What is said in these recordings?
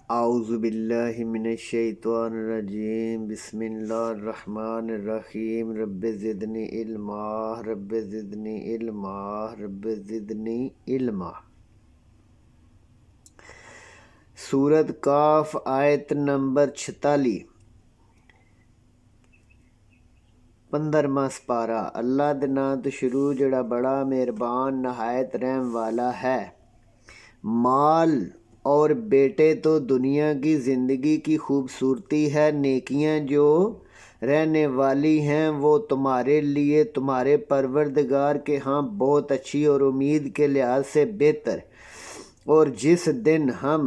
اعوذ باللہ من الشیطان الرجیم بسم اللہ الرحمن الرحیم رب زدنی علما رب زدنی علما رب زدنی علما۔ سورۃ کاف آیت نمبر 46 15واں سپارہ۔ اللہ دے ناں تو شروع جڑا بڑا مہربان نہایت رحم والا ہے۔ مال اور بیٹے تو دنیا کی زندگی کی خوبصورتی ہے، نیکیاں جو رہنے والی ہیں وہ تمہارے لیے تمہارے پروردگار کے ہاں بہت اچھی اور امید کے لحاظ سے بہتر۔ اور جس دن ہم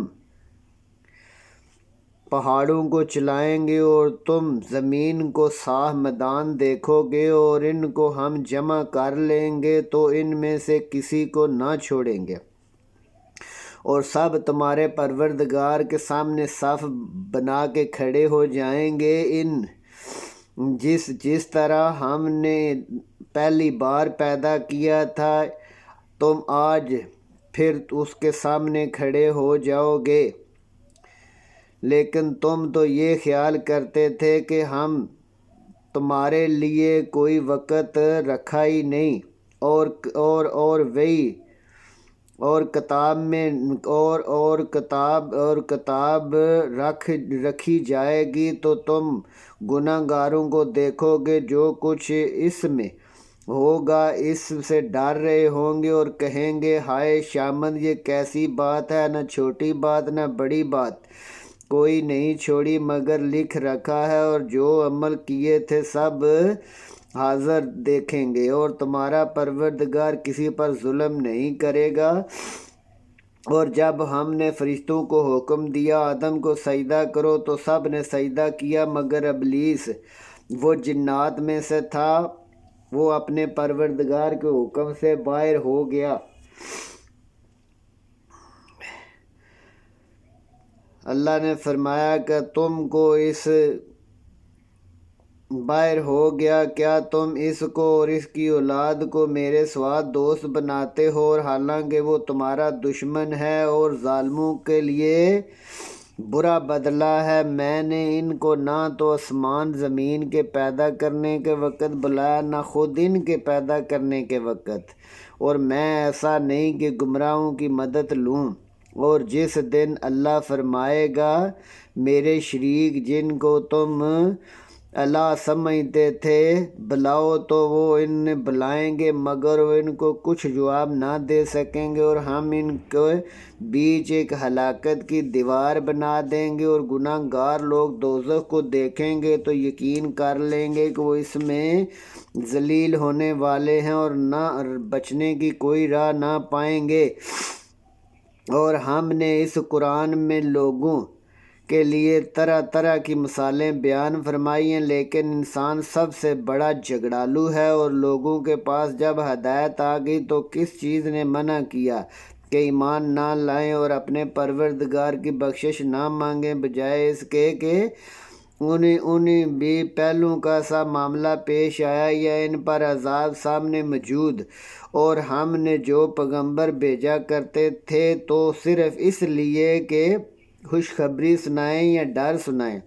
پہاڑوں کو چلائیں گے اور تم زمین کو صاف میدان دیکھو گے اور ان کو ہم جمع کر لیں گے تو ان میں سے کسی کو نہ چھوڑیں گے، اور سب تمہارے پروردگار کے سامنے صف بنا کے کھڑے ہو جائیں گے۔ جس طرح ہم نے پہلی بار پیدا کیا تھا تم آج پھر اس کے سامنے کھڑے ہو جاؤ گے، لیکن تم تو یہ خیال کرتے تھے کہ ہم تمہارے لیے کوئی وقت رکھا ہی نہیں، اور کتاب رکھی جائے گی تو تم گناہ گاروں کو دیکھو گے، جو کچھ اس میں ہوگا اس سے ڈر رہے ہوں گے اور کہیں گے ہائے شامت، یہ کیسی بات ہے، نہ چھوٹی بات نہ بڑی بات کوئی نہیں چھوڑی مگر لکھ رکھا ہے، اور جو عمل کیے تھے سب حاضر دیکھیں گے، اور تمہارا پروردگار کسی پر ظلم نہیں کرے گا۔ اور جب ہم نے فرشتوں کو حکم دیا آدم کو سجدہ کرو تو سب نے سجدہ کیا مگر ابلیس، وہ جنات میں سے تھا، وہ اپنے پروردگار کے حکم سے باہر ہو گیا۔ اللہ نے فرمایا کہ تم کو اس باہر ہو گیا، کیا تم اس کو اور اس کی اولاد کو میرے سوا دوست بناتے ہو، اور حالانکہ وہ تمہارا دشمن ہے اور ظالموں کے لیے برا بدلہ ہے۔ میں نے ان کو نہ تو آسمان زمین کے پیدا کرنے کے وقت بلایا نہ خود ان کے پیدا کرنے کے وقت، اور میں ایسا نہیں کہ گمراہوں کی مدد لوں۔ اور جس دن اللہ فرمائے گا میرے شریک جن کو تم الہ سمجھتے تھے بلاؤ، تو وہ انہیں بلائیں گے مگر وہ ان کو کچھ جواب نہ دے سکیں گے، اور ہم ان کے بیچ ایک ہلاکت کی دیوار بنا دیں گے، اور گناہ گار لوگ دوزخ کو دیکھیں گے تو یقین کر لیں گے کہ وہ اس میں ذلیل ہونے والے ہیں اور نہ بچنے کی کوئی راہ نہ پائیں گے۔ اور ہم نے اس قرآن میں لوگوں کے لیے طرح طرح کی مثالیں بیان فرمائی ہیں، لیکن انسان سب سے بڑا جھگڑالو ہے، اور لوگوں کے پاس جب ہدایت آ گئی تو کس چیز نے منع کیا کہ ایمان نہ لائیں اور اپنے پروردگار کی بخشش نہ مانگیں، بجائے اس کے کہ انہیں بھی پہلوں کا سا معاملہ پیش آیا یا ان پر عذاب سامنے موجود۔ اور ہم نے جو پیغمبر بھیجا کرتے تھے تو صرف اس لیے کہ خوشخبری سنائیں یا ڈر سنائیں،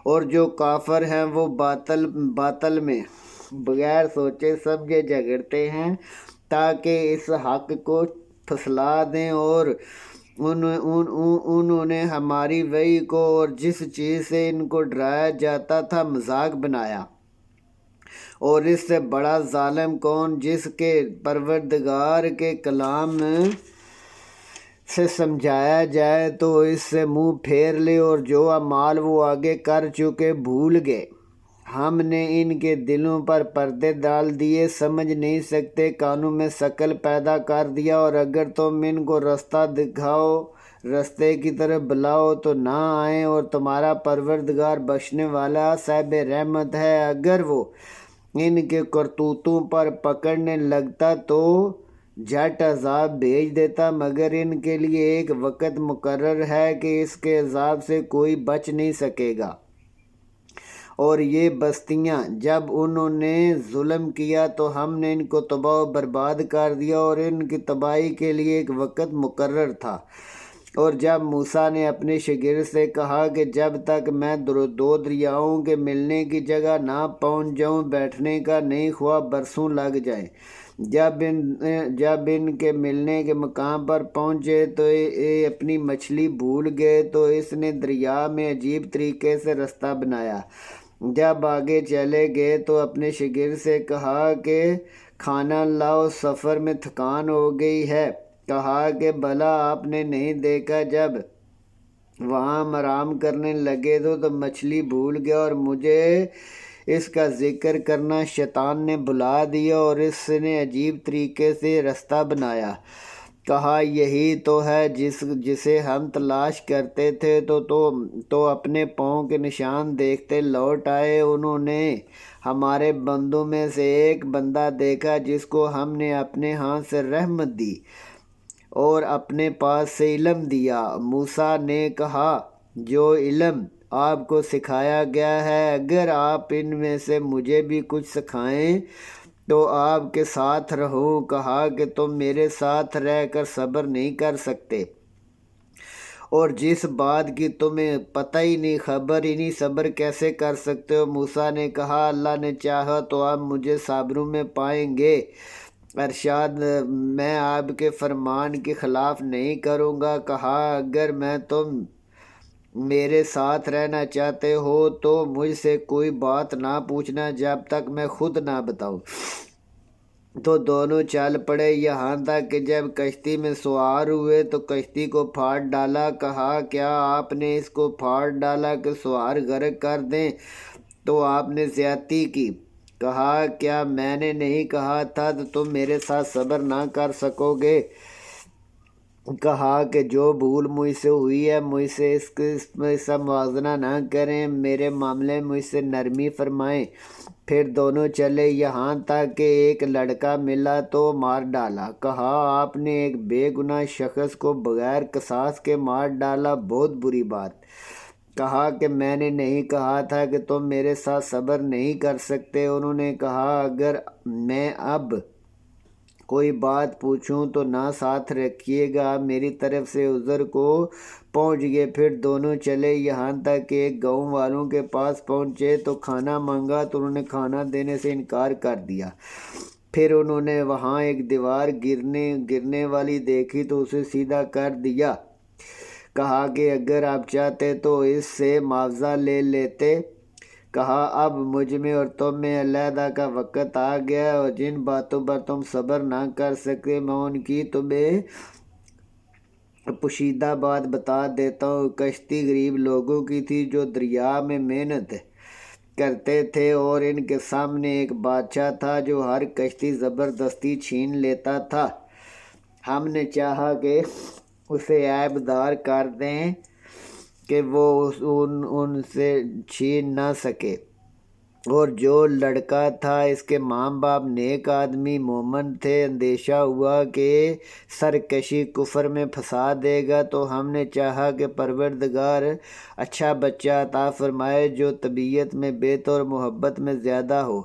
اور جو کافر ہیں وہ باطل میں بغیر سوچے سمجھے جھگڑتے ہیں تاکہ اس حق کو پھسلا دیں، اور انہوں نے ہماری وحی کو اور جس چیز سے ان کو ڈرایا جاتا تھا مذاق بنایا۔ اور اس سے بڑا ظالم کون جس کے پروردگار کے کلام سے سمجھایا جائے تو اس سے منہ پھیر لے، اور جو اعمال وہ آگے کر چکے بھول گئے۔ ہم نے ان کے دلوں پر پردے ڈال دیے، سمجھ نہیں سکتے، کانوں میں شکل پیدا کر دیا، اور اگر تم ان کو رستہ دکھاؤ، رستے کی طرف بلاؤ تو نہ آئیں، اور تمہارا پروردگار بخشنے والا صاحب رحمت ہے۔ اگر وہ ان کے کرتوتوں پر پکڑنے لگتا تو جھٹ عذاب بھیج دیتا، مگر ان کے لیے ایک وقت مقرر ہے کہ اس کے عذاب سے کوئی بچ نہیں سکے گا۔ اور یہ بستیاں جب انہوں نے ظلم کیا تو ہم نے ان کو تباہ و برباد کر دیا، اور ان کی تباہی کے لیے ایک وقت مقرر تھا۔ اور جب موسیٰ نے اپنے شاگرد سے کہا کہ جب تک میں دو دریاؤں کے ملنے کی جگہ نہ پہنچ جاؤں بیٹھنے کا نہیں، خواہ برسوں لگ جائیں۔ جب ان کے ملنے کے مقام پر پہنچے تو یہ اپنی مچھلی بھول گئے، تو اس نے دریا میں عجیب طریقے سے رستہ بنایا۔ جب آگے چلے گئے تو اپنے شاگرد سے کہا کہ کھانا لاؤ، سفر میں تھکان ہو گئی ہے۔ کہا کہ بھلا آپ نے نہیں دیکھا جب وہاں ہم آرام کرنے لگے تو مچھلی بھول گیا، اور مجھے اس کا ذکر کرنا شیطان نے بھلا دیا اور اس نے عجیب طریقے سے رستہ بنایا۔ کہا یہی تو ہے جسے ہم تلاش کرتے تھے، تو اپنے پاؤں کے نشان دیکھتے لوٹ آئے۔ انہوں نے ہمارے بندوں میں سے ایک بندہ دیکھا جس کو ہم نے اپنے ہاتھ سے رحمت دی اور اپنے پاس سے علم دیا۔ موسیٰ نے کہا جو علم آپ کو سکھایا گیا ہے، اگر آپ ان میں سے مجھے بھی کچھ سکھائیں تو آپ کے ساتھ رہوں۔ کہا کہ تم میرے ساتھ رہ کر صبر نہیں کر سکتے، اور جس بات کی تمہیں پتہ ہی نہیں، خبر ہی نہیں، صبر کیسے کر سکتے ہو؟ موسیٰ نے کہا اللہ نے چاہا تو آپ مجھے صابروں میں پائیں گے۔ ارشاد میں آپ کے فرمان کی خلاف نہیں کروں گا۔ کہا اگر تم میرے ساتھ رہنا چاہتے ہو تو مجھ سے کوئی بات نہ پوچھنا جب تک میں خود نہ بتاؤں۔ تو دونوں چل پڑے، یہاں تک کہ جب کشتی میں سوار ہوئے تو کشتی کو پھاڑ ڈالا۔ کہا کیا آپ نے اس کو پھاڑ ڈالا کہ سوار غرق کر دیں؟ تو آپ نے زیادتی کی۔ کہا کیا میں نے نہیں کہا تھا تو تم میرے ساتھ صبر نہ کر سکو گے؟ کہا کہ جو بھول مجھ سے ہوئی ہے مجھ سے اس کا موازنہ نہ کریں، میرے معاملے میں مجھ سے نرمی فرمائیں۔ پھر دونوں چلے، یہاں تک کہ ایک لڑکا ملا تو مار ڈالا۔ کہا آپ نے ایک بے گناہ شخص کو بغیر قصاص کے مار ڈالا، بہت بری بات۔ کہا کہ میں نے نہیں کہا تھا کہ تم میرے ساتھ صبر نہیں کر سکتے؟ انہوں نے کہا اگر میں اب کوئی بات پوچھوں تو نہ ساتھ رکھیے گا، میری طرف سے عذر کو پہنچ گئے۔ پھر دونوں چلے، یہاں تک کہ ایک گاؤں والوں کے پاس پہنچے تو کھانا مانگا تو انہوں نے کھانا دینے سے انکار کر دیا۔ پھر انہوں نے وہاں ایک دیوار گرنے والی دیکھی تو اسے سیدھا کر دیا۔ کہا کہ اگر آپ چاہتے تو اس سے معاوضہ لے لیتے۔ کہا اب مجھ میں اور تم میں علیحدہ کا وقت آ گیا، اور جن باتوں پر تم صبر نہ کر سکتے میں ان کی تمہیں پوشیدہ بات بتا دیتا ہوں۔ کشتی غریب لوگوں کی تھی جو دریا میں محنت کرتے تھے، اور ان کے سامنے ایک بادشاہ تھا جو ہر کشتی زبردستی چھین لیتا تھا۔ ہم نے چاہا کہ اسے عیب دار کر دیں کہ وہ ان سے چھین نہ سکے، اور جو لڑکا تھا اس کے ماں باپ نیک آدمی مومن تھے۔ اندیشہ ہوا کہ سرکشی کفر میں پھنسا دے گا، تو ہم نے چاہا کہ پروردگار اچھا بچہ عطا فرمائے جو طبیعت میں بہتر اور محبت میں زیادہ ہو۔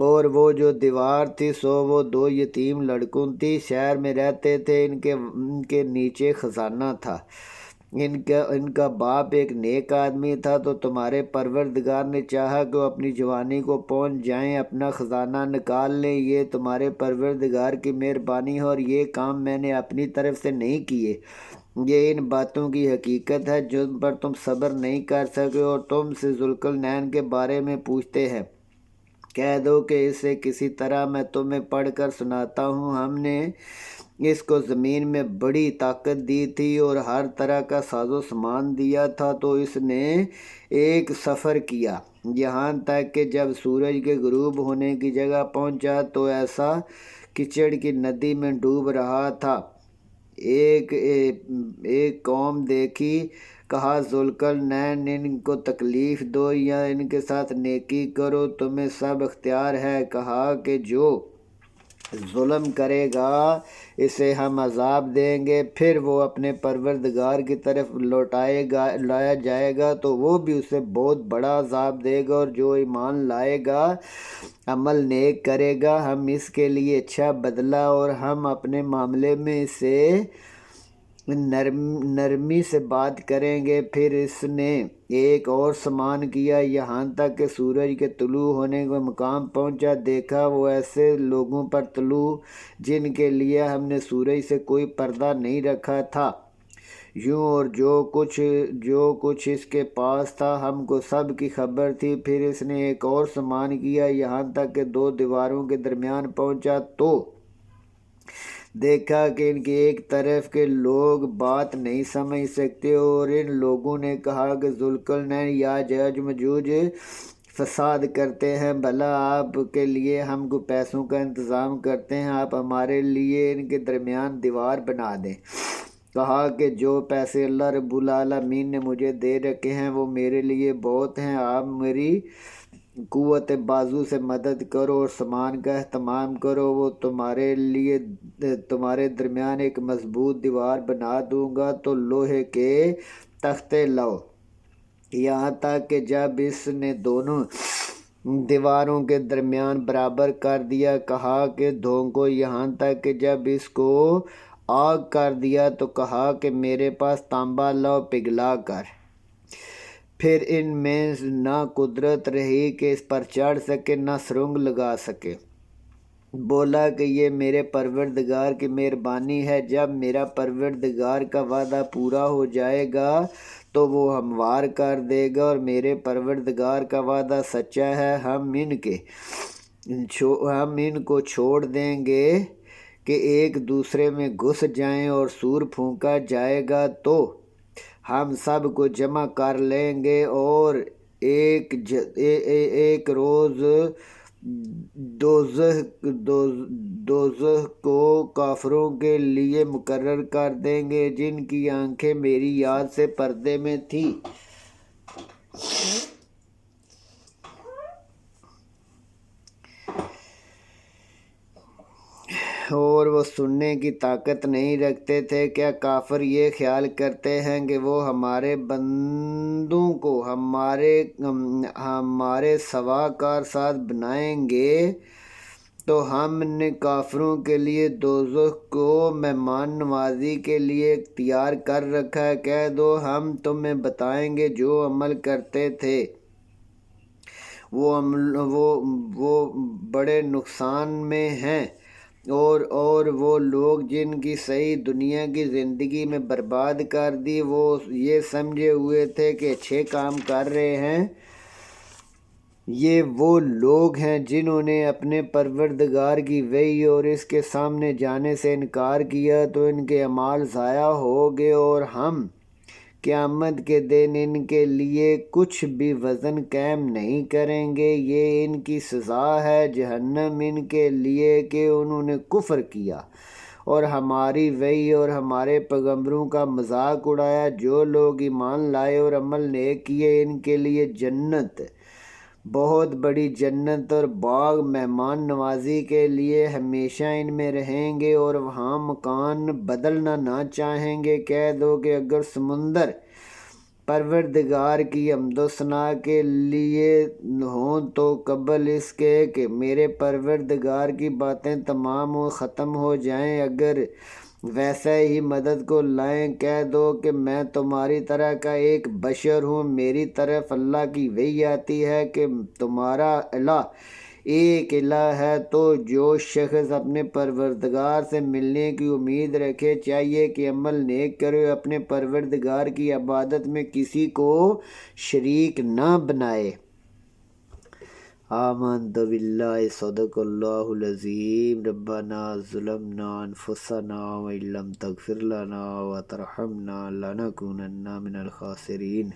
اور وہ جو دیوار تھی سو وہ 2 یتیم لڑکوں تھی، شہر میں رہتے تھے، ان کے نیچے خزانہ تھا۔ ان کا باپ ایک نیک آدمی تھا، تو تمہارے پروردگار نے چاہا کہ وہ اپنی جوانی کو پہنچ جائیں، اپنا خزانہ نکال لیں۔ یہ تمہارے پروردگار کی مہربانی ہے، اور یہ کام میں نے اپنی طرف سے نہیں کیے۔ یہ ان باتوں کی حقیقت ہے جن پر تم صبر نہیں کر سکے، اور تم سے ذوالقرنین کے بارے میں پوچھتے ہیں۔ کہہ دو کہ اسے کسی طرح میں تمہیں پڑھ کر سناتا ہوں۔ ہم نے اس کو زمین میں بڑی طاقت دی تھی اور ہر طرح کا ساز و سامان دیا تھا، تو اس نے ایک سفر کیا، یہاں تک کہ جب سورج کے غروب ہونے کی جگہ پہنچا تو ایسا کیچڑ کی ندی میں ڈوب رہا تھا۔ ایک قوم دیکھی۔ کہا ذوالقرنین ان کو تکلیف دو یا ان کے ساتھ نیکی کرو، تمہیں سب اختیار ہے۔ کہا کہ جو ظلم کرے گا اسے ہم عذاب دیں گے، پھر وہ اپنے پروردگار کی طرف لایا جائے گا تو وہ بھی اسے بہت بڑا عذاب دے گا، اور جو ایمان لائے گا عمل نیک کرے گا ہم اس کے لیے اچھا بدلہ، اور ہم اپنے معاملے میں اسے نرمی سے بات کریں گے۔ پھر اس نے ایک اور سامان کیا، یہاں تک کہ سورج کے طلوع ہونے کے مقام پہنچا۔ دیکھا وہ ایسے لوگوں پر طلوع جن کے لیے ہم نے سورج سے کوئی پردہ نہیں رکھا تھا، یوں اور جو کچھ اس کے پاس تھا ہم کو سب کی خبر تھی۔ پھر اس نے ایک اور سامان کیا، یہاں تک کہ دو دیواروں کے درمیان پہنچا تو دیکھا کہ ان کی ایک طرف کے لوگ بات نہیں سمجھ سکتے، اور ان لوگوں نے کہا کہ ذوالقرنین یاجوج ماجوج فساد کرتے ہیں، بھلا آپ کے لیے ہم کو پیسوں کا انتظام کرتے ہیں، آپ ہمارے لیے ان کے درمیان دیوار بنا دیں۔ کہا کہ جو پیسے اللہ رب العالمین نے مجھے دے رکھے ہیں وہ میرے لیے بہت ہیں، آپ میری قوت بازو سے مدد کرو اور سامان کا اہتمام کرو، وہ تمہارے درمیان ایک مضبوط دیوار بنا دوں گا۔ تو لوہے کے تختے لاؤ۔ یہاں تک کہ جب اس نے دونوں دیواروں کے درمیان برابر کر دیا، کہا کہ دھونکو، یہاں تک کہ جب اس کو آگ کر دیا تو کہا کہ میرے پاس تانبا لاؤ پگھلا کر۔ پھر ان میں نہ قدرت رہی کہ اس پر چڑھ سکے نہ سرنگ لگا سکے۔ بولا کہ یہ میرے پروردگار کی مہربانی ہے، جب میرا پروردگار کا وعدہ پورا ہو جائے گا تو وہ ہموار کر دے گا، اور میرے پروردگار کا وعدہ سچا ہے، ہم ان کو چھوڑ دیں گے کہ ایک دوسرے میں گھس جائیں، اور سور پھونکا جائے گا تو ہم سب کو جمع کر لیں گے، اور ایک روز دوزخ کو کافروں کے لیے مقرر کر دیں گے جن کی آنکھیں میری یاد سے پردے میں تھی۔ اور وہ سننے کی طاقت نہیں رکھتے تھے۔ کیا کافر یہ خیال کرتے ہیں کہ وہ ہمارے بندوں کو ہمارے سوا کار ساتھ بنائیں گے؟ تو ہم نے کافروں کے لیے دوزخ کو مہمان نوازی کے لیے اختیار کر رکھا ہے۔ کہہ دو ہم تمہیں بتائیں گے جو عمل کرتے تھے وہ بڑے نقصان میں ہیں، اور وہ لوگ جن کی صحیح دنیا کی زندگی میں برباد کر دی، وہ یہ سمجھے ہوئے تھے کہ اچھے کام کر رہے ہیں۔ یہ وہ لوگ ہیں جنہوں نے اپنے پروردگار کی وحی اور اس کے سامنے جانے سے انکار کیا، تو ان کے اعمال ضائع ہو گئے، اور ہم قیامت کے دن ان کے لیے کچھ بھی وزن قائم نہیں کریں گے۔ یہ ان کی سزا ہے جہنم ان کے لیے کہ انہوں نے کفر کیا اور ہماری وحی اور ہمارے پیغمبروں کا مذاق اڑایا۔ جو لوگ ایمان لائے اور عمل نیک کیے ان کے لیے جنت، بہت بڑی جنت اور باغ مہمان نوازی کے لیے ہمیشہ ان میں رہیں گے، اور وہاں مکان بدلنا نہ چاہیں گے۔ کہہ دو کہ اگر سمندر پروردگار کی حمد و ثنا کے لیے ہوں تو قبل اس کے کہ میرے پروردگار کی باتیں تمام و ختم ہو جائیں، اگر ویسے ہی مدد کو لائیں۔ کہہ دو کہ میں تمہاری طرح کا ایک بشر ہوں، میری طرف اللہ کی وحی آتی ہے کہ تمہارا الہ ایک الہ ہے۔ تو جو شخص اپنے پروردگار سے ملنے کی امید رکھے چاہیے کہ عمل نیک کرے، اپنے پروردگار کی عبادت میں کسی کو شریک نہ بنائے۔ آمنت باللہ صدق اللہ العظیم۔ ربنا ظلمنا انفسنا وإن لم تغفر لنا وترحمنا لنکونن من الخاسرین۔